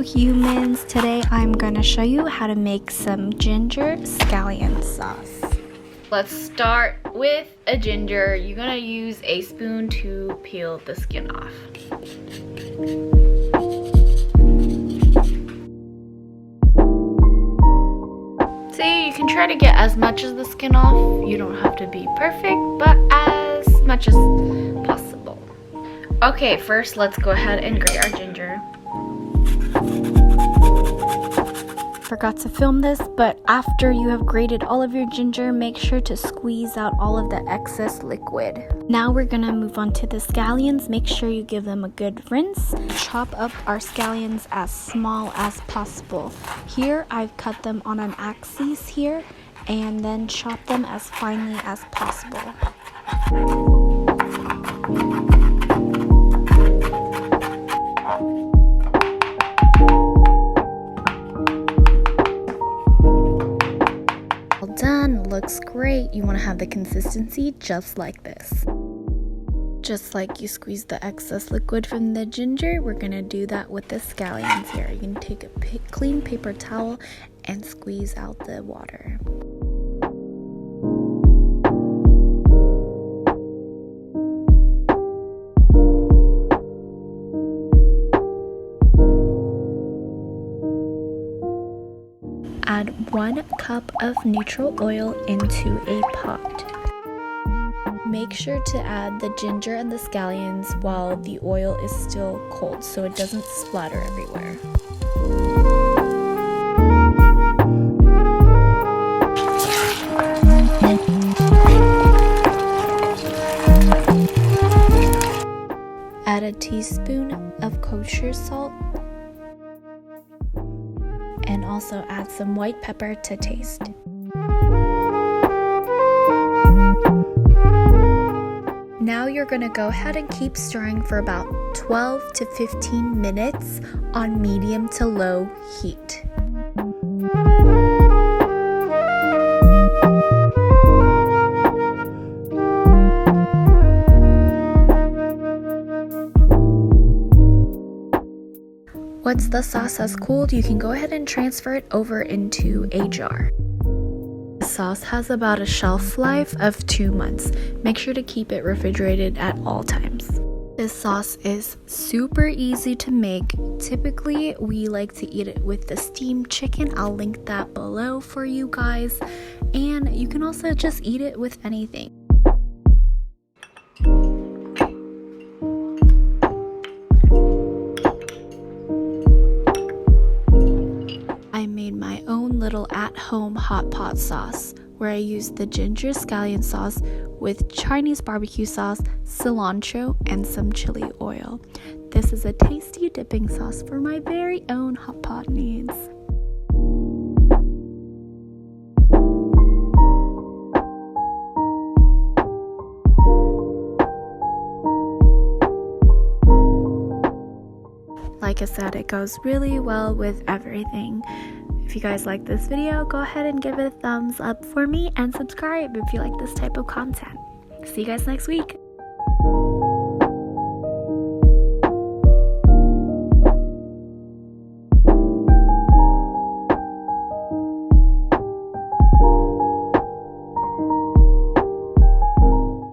humans, today I'm gonna show you how to make some ginger scallion sauce. Let's start with a ginger. You're gonna use a spoon to peel the skin off. See, you can try to get as much of the skin off. You don't have to be perfect, but as much as possible. Okay, first let's go ahead and grate our ginger. Forgot to film this, but after you have grated all of your ginger, make sure to squeeze out all of the excess liquid. Now we're gonna move on to the scallions. Make sure you give them a good rinse. Chop up our scallions as small as possible. Here I've cut them on an axis here and then chop them as finely as possible. Done, looks great. You want to have the consistency just like this. Just like you squeeze the excess liquid from the ginger, we're gonna do that with the scallions here. You can take a clean paper towel and squeeze out the water. Add 1 cup of neutral oil into a pot. Make sure to add the ginger and the scallions while the oil is still cold so it doesn't splatter everywhere. Add a teaspoon of kosher salt. And also add some white pepper to taste. Now you're gonna go ahead and keep stirring for about 12 to 15 minutes on medium to low heat. Once the sauce has cooled, you can go ahead and transfer it over into a jar. The sauce has about a shelf life of 2 months. Make sure to keep it refrigerated at all times. This sauce is super easy to make. Typically, we like to eat it with the steamed chicken. I'll link that below for you guys. And you can also just eat it with anything. I made my own little at-home hot pot sauce where I used the ginger scallion sauce with Chinese barbecue sauce, cilantro, and some chili oil. This is a tasty dipping sauce for my very own hot pot needs. Like I said, it goes really well with everything. If you guys like this video, go ahead and give it a thumbs up for me and subscribe if you like this type of content. See you guys next week.